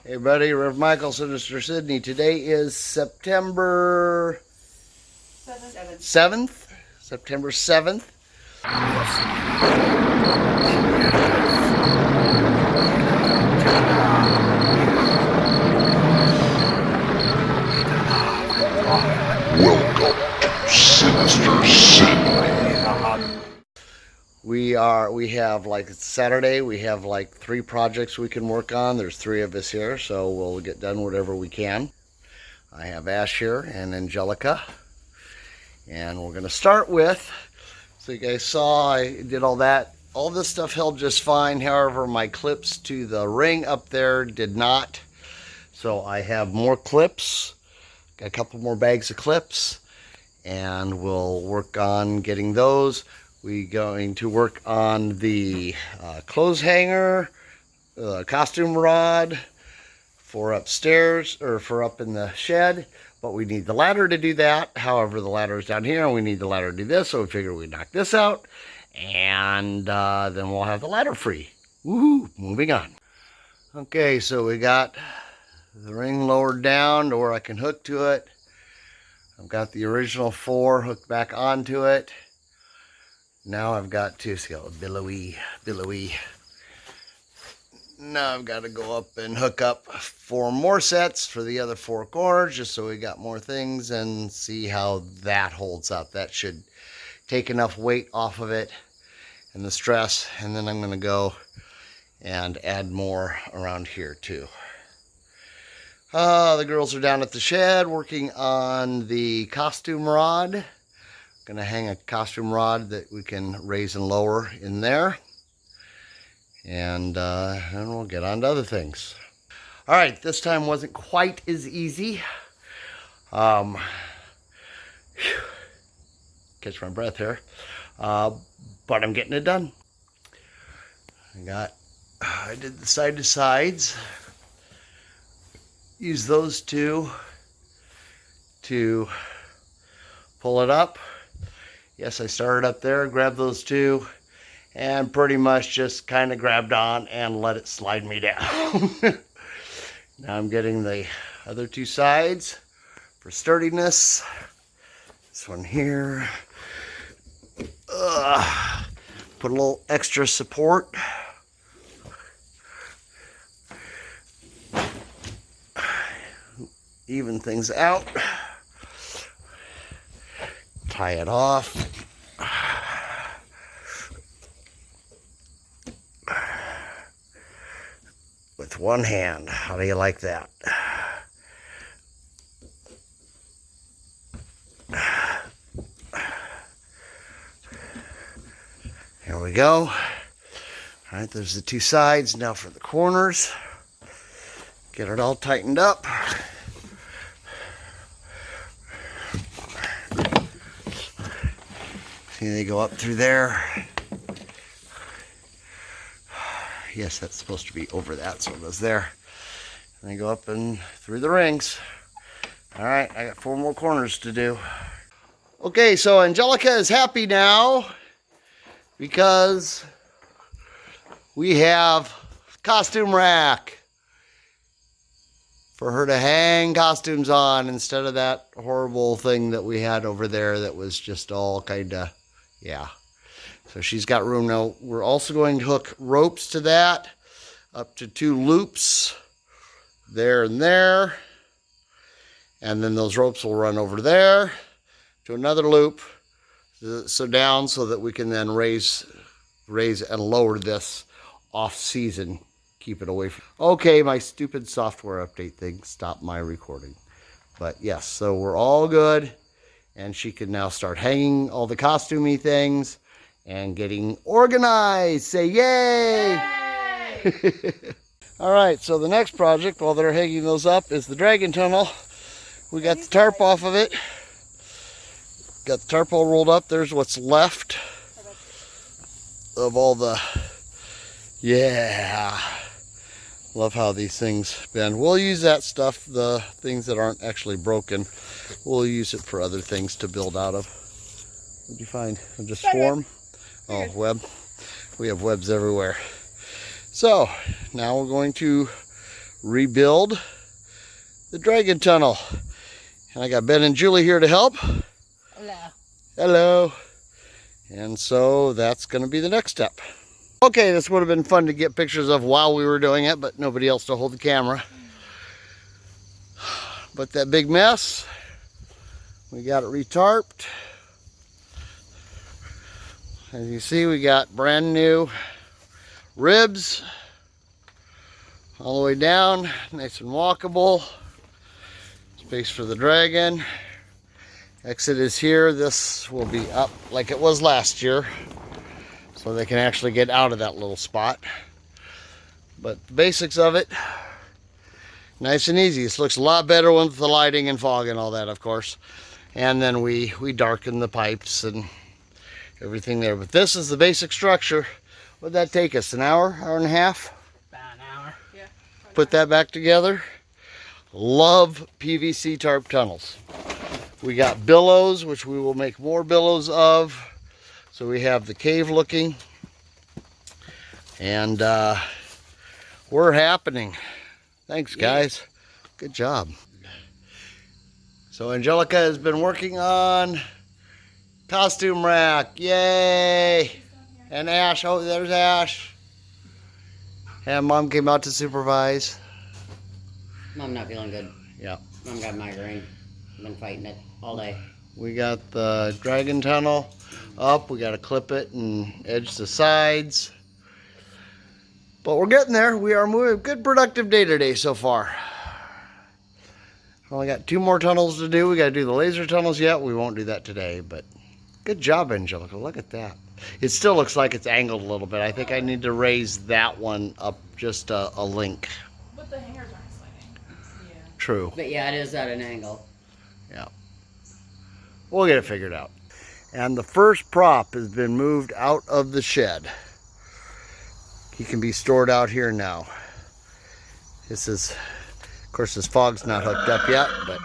Hey buddy, Rev Michael, Sinister Sidney. Today is September 7th. September 7th. Welcome to Sinister Sidney. We have like it's Saturday, we have like 3 projects we can work on. There's 3 of us here, so we'll get done whatever we can. I have Ash here and Angelica. And we're gonna start with, so you guys saw I did all that. All this stuff held just fine. However, my clips to the ring up there did not. So I have more clips, got a couple more bags of clips, and we'll work on getting those. We're going to work on the clothes hanger, costume rod for upstairs, or for up in the shed, but we need the ladder to do that. However, the ladder is down here, and we need the ladder to do this, so we figure we'd knock this out, and then we'll have the ladder free. Woohoo! Moving on. Okay, so we got the ring lowered down to where I can hook to it. I've got the original 4 hooked back onto it. Now I've got to see how billowy. Now I've got to go up and hook up 4 more sets for the other 4 corners, just so we got more things, and see how that holds up. That should take enough weight off of it and the stress, and then I'm going to go and add more around here too. The girls are down at the shed working on the costume rod. Gonna hang a costume rod that we can raise and lower in there, and we'll get on to other things. All right, this time wasn't quite as easy. Catch my breath here, but I'm getting it done. I did the side to sides. Use those 2 to pull it up. Yes, I started up there, grabbed those 2, and pretty much just kind of grabbed on and let it slide me down. Now I'm getting the other 2 sides for sturdiness. This one here. Put a little extra support. Even things out. Tie it off. With one hand. How do you like that? Here we go. All right, there's the 2 sides. Now for the corners. Get it all tightened up. See, they go up through there. Yes, that's supposed to be over that, so it goes there. And they go up and through the rings. All right, I got 4 more corners to do. Okay, so Angelica is happy now because we have costume rack for her to hang costumes on instead of that horrible thing that we had over there that was just all kind of, yeah. So she's got room now. We're also going to hook ropes to that, up to 2 loops there and there. And then those ropes will run over there to another loop, so down, so that we can then raise and lower this off season. Keep it away from. Okay, my stupid software update thing stopped my recording. But yes, so we're all good. And she can now start hanging all the costumey things and getting organized. Say yay! Yay! All right, so the next project, while they're hanging those up, is the dragon tunnel. We got the tarp off of it. Got the tarp all rolled up. There's what's left of all the, yeah. Love how these things bend. We'll use that stuff, the things that aren't actually broken. We'll use it for other things to build out of. What'd you find? Just form? Oh, web. We have webs everywhere. So, now we're going to rebuild the dragon tunnel. And I got Ben and Julie here to help. Hello. Hello. And so that's going to be the next step. Okay, this would have been fun to get pictures of while we were doing it, but nobody else to hold the camera. But that big mess, we got it retarped. As you see, we got brand new ribs all the way down, nice and walkable. Space for the dragon. Exit is here. This will be up like it was last year, so they can actually get out of that little spot. But the basics of it, nice and easy. This looks a lot better with the lighting and fog and all that, of course. And then we darken the pipes and everything there. But this is the basic structure. What would that take us? An hour, hour and a half? About an hour. Yeah. Put that back together. Love PVC tarp tunnels. We got billows, which we will make more billows of. So we have the cave looking. And we're happening. Thanks, guys. Good job. So Angelica has been working on costume rack. Yay! And Ash. Oh, there's Ash. And Mom came out to supervise. Mom not feeling good. Yeah. Mom got migraine. Been fighting it all day. We got the dragon tunnel up. We got to clip it and edge the sides. But we're getting there. We are moving. Good productive day today so far. Only got 2 more tunnels to do. We got to do the laser tunnels yet. We won't do that today, but good job, Angelica. Look at that. It still looks like it's angled a little bit. I think I need to raise that one up just a link. But the hangers aren't sliding. Yeah. True. But yeah, it is at an angle. Yeah. We'll get it figured out. And the first prop has been moved out of the shed. He can be stored out here now. This is, of course, this fog's not hooked up yet, but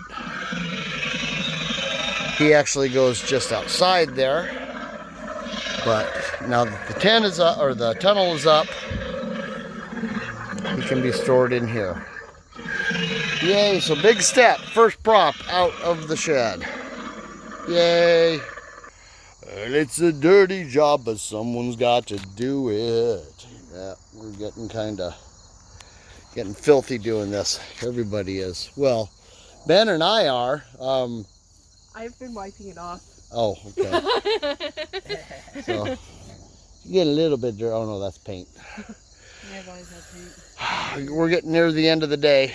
he actually goes just outside there. But now that the tent is up, or the tunnel is up, he can be stored in here. Yay, so big step. First prop out of the shed. Yay. And it's a dirty job, but someone's got to do it. Yeah, we're getting getting filthy doing this. Everybody is. Well, Ben and I are. I've been wiping it off. Oh, okay. So, you get a little bit dirty. Oh no, that's paint. Yeah, I've always had paint. We're getting near the end of the day.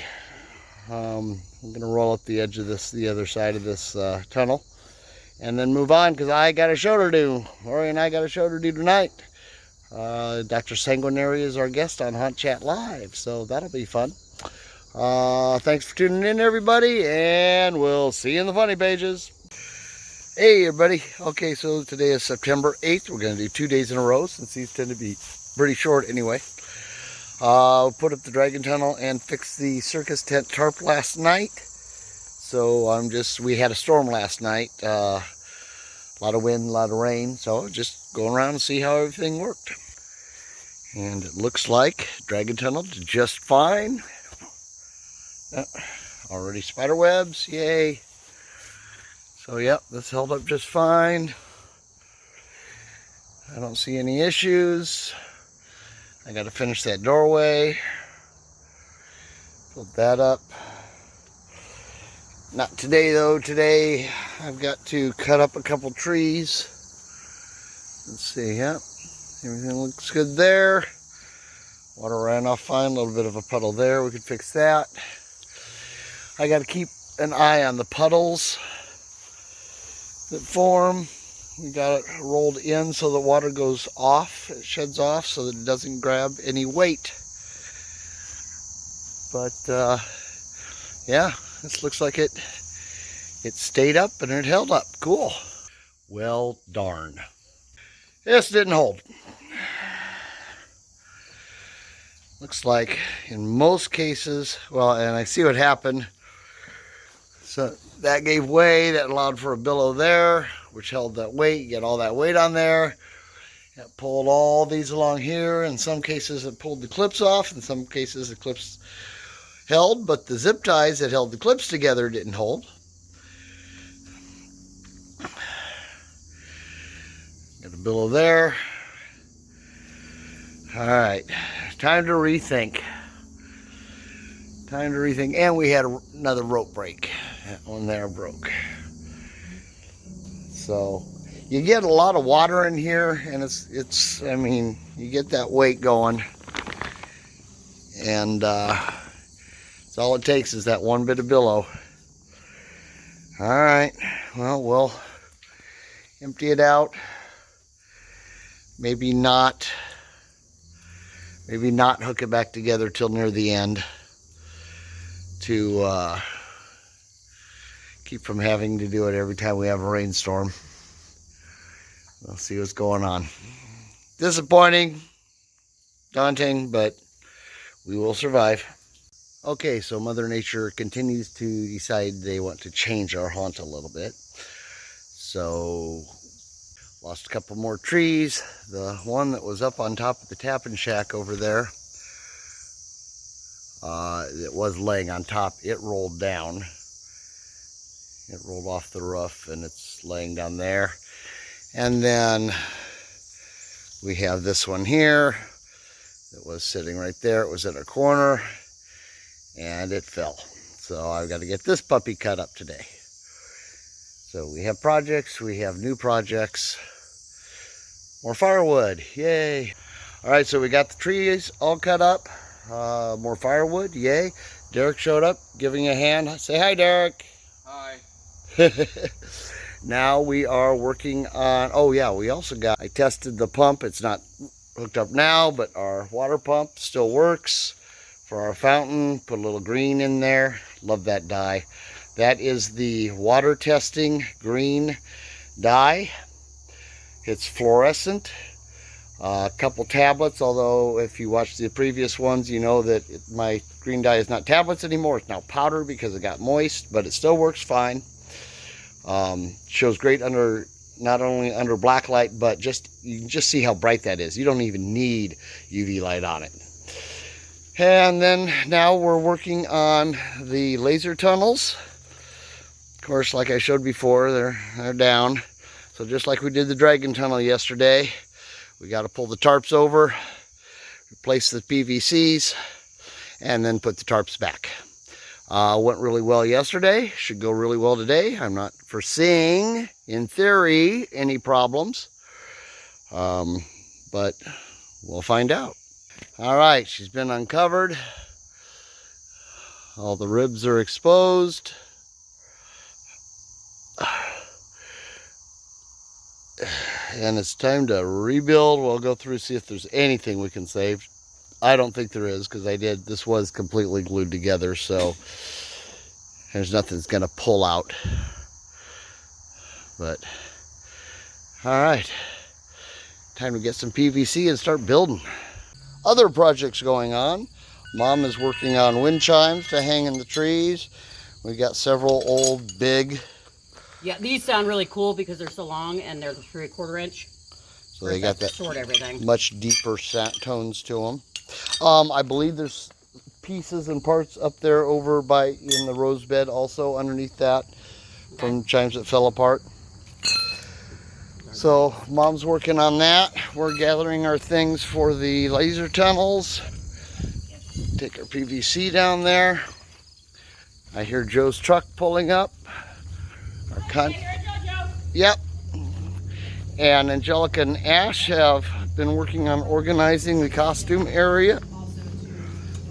I'm going to roll up the edge of the other side of this tunnel, and then move on because I got a show to do. Lori and I got a show to do tonight. Dr. Sanguinary is our guest on Hunt Chat Live, so that'll be fun. Thanks for tuning in, everybody, and we'll see you in the funny pages. Hey, everybody. Okay, so today is September 8th. We're going to do 2 days in a row since these tend to be pretty short anyway. Put up the dragon tunnel and fixed the circus tent tarp last night. So we had a storm last night. A lot of wind, a lot of rain. So just going around and see how everything worked. And it looks like dragon tunnel did just fine. Already spider webs, yay. So yep, this held up just fine. I don't see any issues. I got to finish that doorway. Build that up. Not today though. Today I've got to cut up a couple trees. Let's see, yep. Everything looks good there. Water ran off fine. A little bit of a puddle there. We could fix that. I got to keep an eye on the puddles that form. We got it rolled in so the water goes off, it sheds off so that it doesn't grab any weight. But yeah, this looks like it stayed up and it held up. Cool. Well, darn. This didn't hold. Looks like in most cases, well, and I see what happened. So that gave way, that allowed for a billow there, which held that weight. You get all that weight on there. It pulled all these along here. In some cases it pulled the clips off. In some cases the clips held, but the zip ties that held the clips together didn't hold. Got a billow there. All right, time to rethink. Time to rethink. And we had another rope break. That one there broke. So you get a lot of water in here, and it's I mean, you get that weight going, and it's all it takes is that one bit of billow. All right, well, we'll empty it out. Maybe not hook it back together till near the end to keep from having to do it every time we have a rainstorm. We'll see what's going on. Disappointing, daunting, but we will survive. Okay, so Mother Nature continues to decide they want to change our haunt a little bit. So, lost a couple more trees. The one that was up on top of the tapping shack over there, it was laying on top. It rolled down. It rolled off the roof, and it's laying down there. And then we have this one here that was sitting right there. It was in a corner, and it fell. So I've got to get this puppy cut up today. So we have projects, we have new projects. More firewood, yay. All right, so we got the trees all cut up. More firewood, yay. Derek showed up, giving a hand. Say hi, Derek. Hi. Now we are working on, oh yeah, we also got, I tested the pump. It's not hooked up now, but our water pump still works for our fountain. Put a little green in there. Love that dye. That is the water testing green dye. It's fluorescent. A couple tablets, although if you watch the previous ones, you know that my green dye is not tablets anymore. It's now powder because it got moist, but it still works fine. Shows great under, not only under black light, but you can just see how bright that is. You don't even need UV light on it. And then now we're working on the laser tunnels. Of course, like I showed before, they're down. So just like we did the dragon tunnel yesterday, we got to pull the tarps over, replace the PVCs, and then put the tarps back. Went really well yesterday. Should go really well today. I'm not foreseeing, in theory, any problems. But we'll find out. All right, she's been uncovered. All the ribs are exposed. And it's time to rebuild. We'll go through, see if there's anything we can save. I don't think there is, because this was completely glued together, so there's nothing that's gonna pull out. But all right, time to get some PVC and start building. Other projects going on. Mom is working on wind chimes to hang in the trees. We got several old big. Yeah, these sound really cool because they're so long and they're 3/4 inch. So they got that sort everything. much deeper tones to them. I believe there's pieces and parts up there over in the rose bed also underneath that from chimes that fell apart. So Mom's working on that. We're gathering our things for the laser tunnels. Take our PVC down there. I hear Joe's truck pulling up. Yep. And Angelica and Ash have been working on organizing the costume area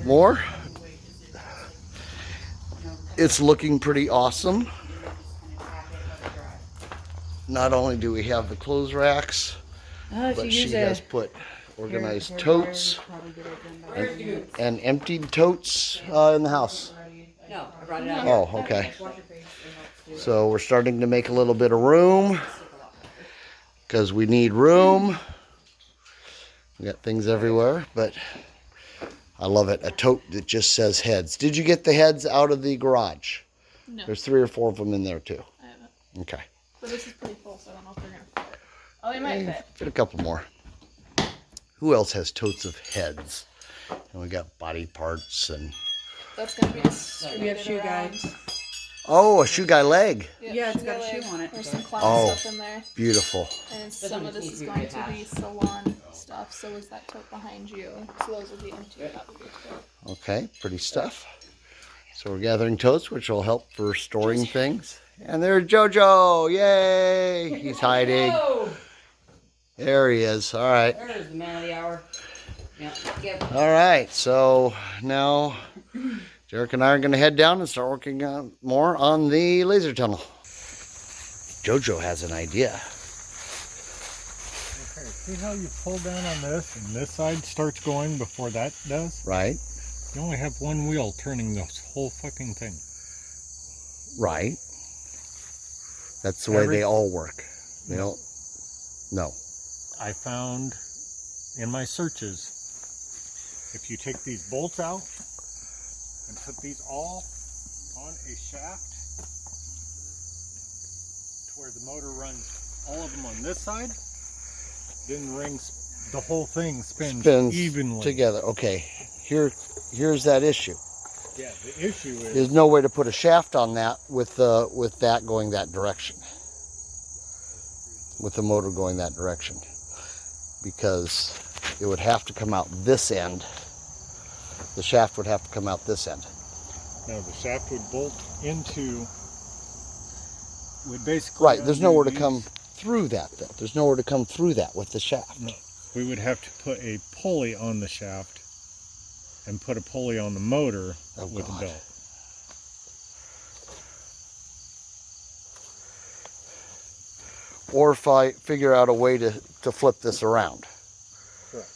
more. It's looking pretty awesome. Not only do we have the clothes racks, but she has put organized totes and emptied totes in the house. No, I brought it out. Oh, okay. So we're starting to make a little bit of room because we need room. We got things everywhere, but I love it. A tote that just says heads. Did you get the heads out of the garage? No. There's 3 or 4 of them in there too. I haven't. Okay. But this is pretty full, so I don't know if they're gonna fit. Oh, they might fit. Fit a couple more. Who else has totes of heads? And we got body parts and That's gonna be distributed shoe guide. around. Oh, a shoe guy leg. Yeah, it's got a shoe on it. There's some clown Oh. stuff in there. Beautiful. And some of this is going to be salon stuff. So is that tote behind you. So those will be empty out of your tote. Okay, pretty stuff. So we're gathering totes, which will help for storing things. And there's Jojo! Yay! He's hiding. There he is. All right. There's the man of the hour. Yeah. All right. So now Derek and I are going to head down and start working on more on the laser tunnel. Jojo has an idea. Okay, see how you pull down on this and this side starts going before that does? Right. You only have one wheel turning this whole fucking thing. Right. That's the way they all work. They don't. No. I found in my searches, if you take these bolts out and put these all on a shaft to where the motor runs all of them on this side, then the whole thing spins evenly together. Okay. Here's that issue. Yeah, the issue is There's no way to put a shaft on that with that going that direction. With the motor going that direction. Because it would have to come out this end. The shaft would have to come out this end. no, the shaft would bolt into, would basically Right, there's nowhere to these. come through that though. There's nowhere to come through that with the shaft. No, we would have to put a pulley on the shaft and put a pulley on the motor with God. a belt. Or if I figure out a way to flip this around. Correct.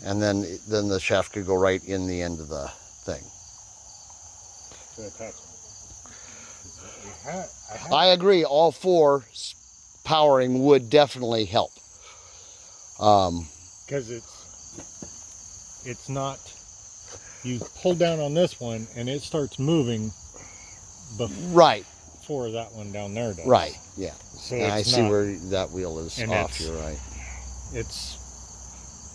And then the shaft could go right in the end of the thing. To attach it. I agree, all four powering would definitely help. Because it's not, you pull down on this one and it starts moving Right, before that one down there does. right, yeah. So And I it's see not- where that wheel is and off, it's- you're right. It's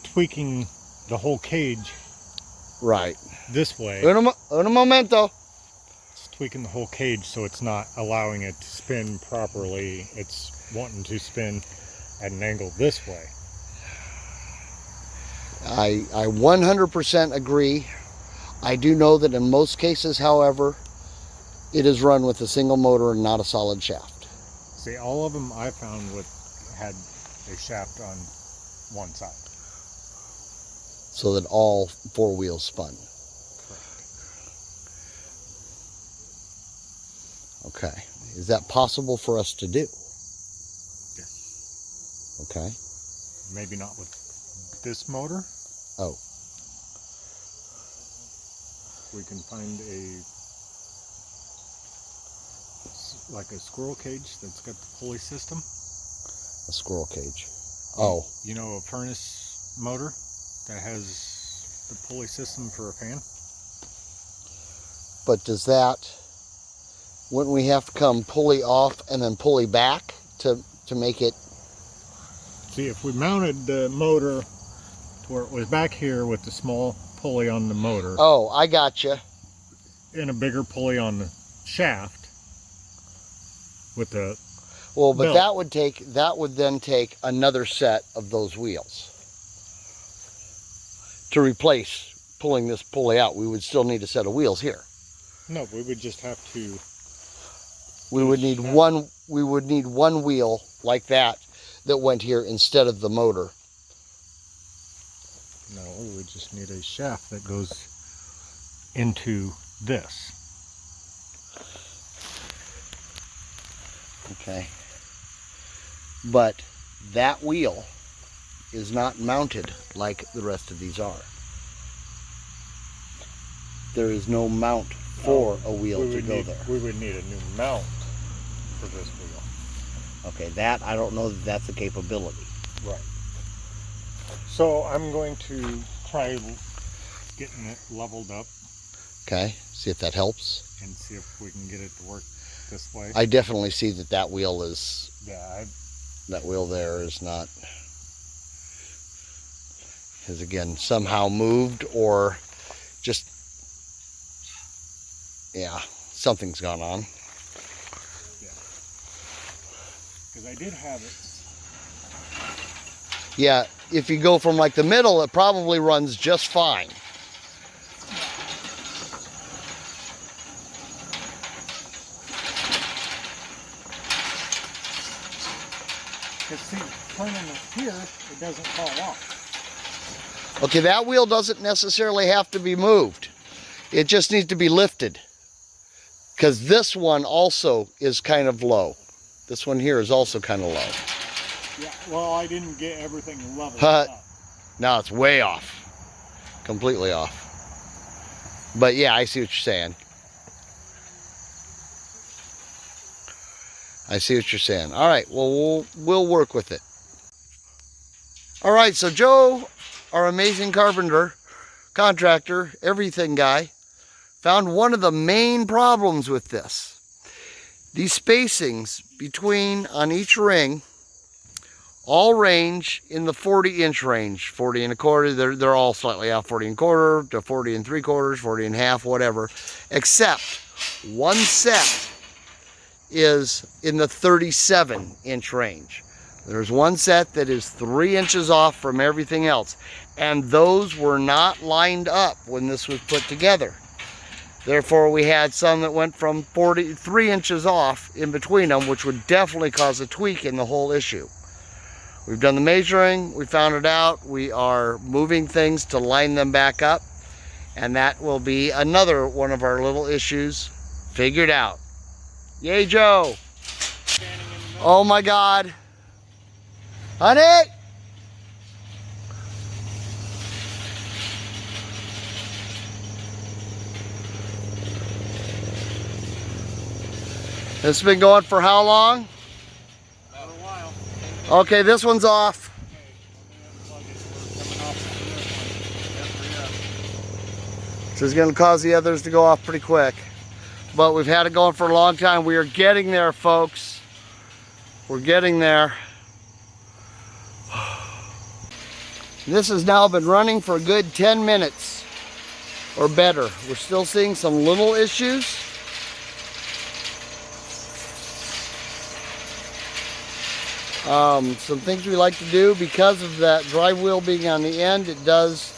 tweaking the whole cage Right. this way. Un momento. It's tweaking the whole cage so it's not allowing it to spin properly. It's wanting to spin at an angle this way. I 100% agree. I do know that in most cases, however, it is run with a single motor and not a solid shaft. See, all of them I found had a shaft on one side. So that all four wheels spun. Okay. Is that possible for us to do? Yes. Okay. Maybe not with this motor. Oh. We can find like a squirrel cage that's got the pulley system. A squirrel cage. Oh. You know, a furnace motor that has the pulley system for a fan. But does that, wouldn't we have to come pulley off and then pulley back to make it? See, if we mounted the motor to where it was back here with the small pulley on the motor Oh, I gotcha. and a bigger pulley on the shaft with the Well, but belt. that would then take another set of those wheels to replace pulling this pulley out. We would still need a set of wheels here. No, we would just have to. We would need one wheel like that went here instead of the motor. No, we would just need a shaft that goes into this. Okay. But that wheel is not mounted like the rest of these are. There is no mount for a wheel to go there. We would need a new mount for this wheel. Okay, that, I don't know that that's a capability. Right. So I'm going to try getting it leveled up Okay, see if that helps. and see if we can get it to work this way. I definitely see that wheel is, Yeah, that wheel there is not, has again somehow moved or just Yeah, something's gone on. Yeah. Because I did have it. Yeah, if you go from like the middle, it probably runs just fine. Because see, turning it here, it doesn't fall off. Okay, that wheel doesn't necessarily have to be moved. It just needs to be lifted. Because this one also is kind of low. This one here is also kind of low. Yeah, well, I didn't get everything leveled Huh. up. Now it's way off. Completely off. But yeah, I see what you're saying. I see what you're saying. All right, well, we'll work with it. All right, so Joe, our amazing carpenter, contractor, everything guy, found one of the main problems with this. These spacings between on each ring all range in the 40-inch range. 40 and a quarter, they're all slightly off, 40 and a quarter to 40 and 3/4, 40 and a half, whatever. Except one set is in the 37-inch range. There's one set that is 3 inches off from everything else. And those were not lined up when this was put together. Therefore, we had some that went from 3 inches off in between them, which would definitely cause a tweak in the whole issue. We've done the measuring, we found it out, we are moving things to line them back up, and that will be another one of our little issues figured out. Yay, Joe! Oh my God! Honey! This has been going for how long? For a while. Okay, this one's off. This is going to cause the others to go off pretty quick. But we've had it going for a long time. We are getting there, folks. We're getting there. This has now been running for a good 10 minutes or better. We're still seeing some little issues. Some things we like to do because of that drive wheel being on the end, it does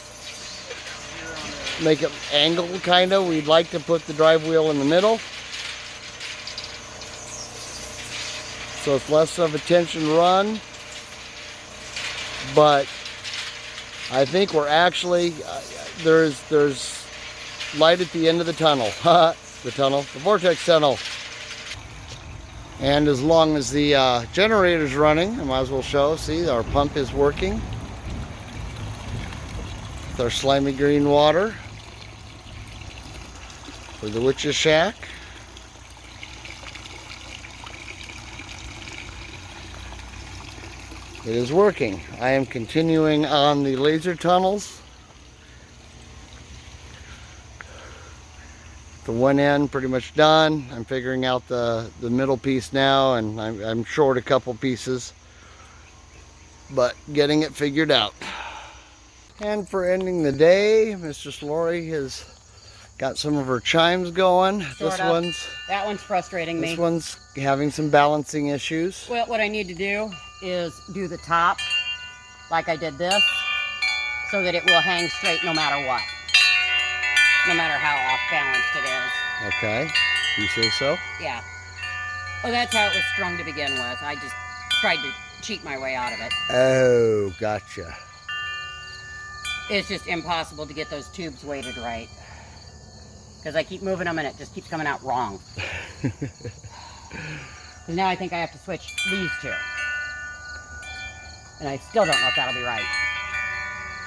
make it angle kind of. We'd like to put the drive wheel in the middle, so it's less of a tension run. But I think we're actually, there's light at the end of the tunnel. The Vortex tunnel. And as long as the generator's running, I might as well show. See, our pump is working with our slimy green water for the witch's shack. It is working. I am continuing on the laser tunnels. The one end pretty much done. I'm figuring out the middle piece now, and I'm short a couple pieces, but getting it figured out. And for ending the day, Mistress Lori has got some of her chimes going. That one's frustrating me. This one's having some balancing issues. Well, what I need to do is do the top like I did this, so that it will hang straight no matter what. No matter how off balanced it is. Okay, you say so? Yeah. Oh, that's how it was strung to begin with. I just tried to cheat my way out of it. Oh, gotcha. It's just impossible to get those tubes weighted right. Because I keep moving them and it just keeps coming out wrong. Now I think I have to switch these two. And I still don't know if that'll be right.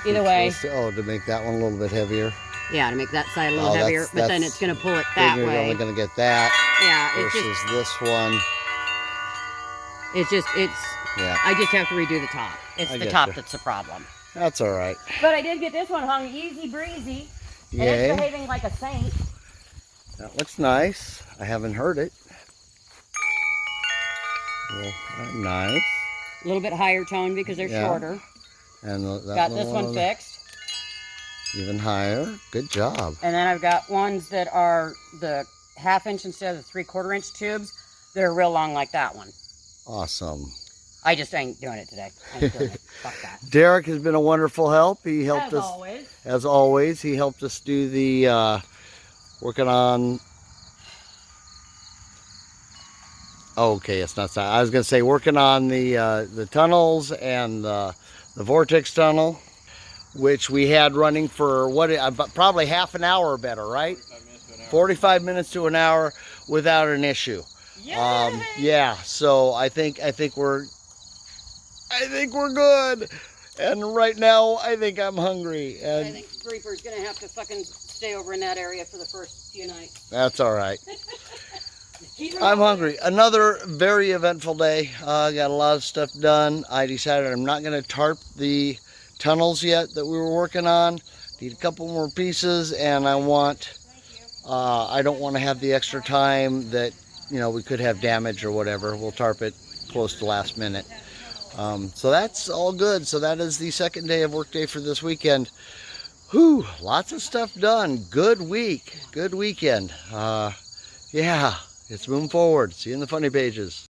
Either way. To make that one a little bit heavier. Yeah, to make that side a little heavier, but then it's going to pull it that You're way. only going to get that Yeah, versus this one. Yeah. I just have to redo the top. It's the top that's the problem. That's all right. But I did get this one hung easy breezy. And Yay. it's behaving like a saint. That looks nice. I haven't heard it. Well, nice. A little bit higher tone because they're shorter. And Got this one fixed. Even higher. Good job. And then I've got ones that are the 1/2 inch instead of the 3/4 inch tubes that are real long like that one. Awesome. I just ain't doing it today. I ain't doing it. Fuck that. Derek has been a wonderful help. He helped As us, always. as always. He helped us do the working on. Oh, okay, it's not. I was gonna say working on the tunnels and the Vortex tunnel, which we had running for probably half an hour or better, right? 45 minutes to an hour without an issue. Yeah, so I think we're good. And right now I think I'm hungry, and I think Reaper's gonna have to fucking stay over in that area for the first few nights. that's all right. I'm hungry. Another very eventful day. Got a lot of stuff done. I decided I'm not going to tarp the tunnels yet that we were working on. Need a couple more pieces, and I don't want to have the extra time that, we could have damage or whatever. We'll tarp it close to last minute. So that's all good. So that is the second day of work day for this weekend. Whew, lots of stuff done. Good week. Good weekend. Yeah. It's moving forward. See you in the funny pages.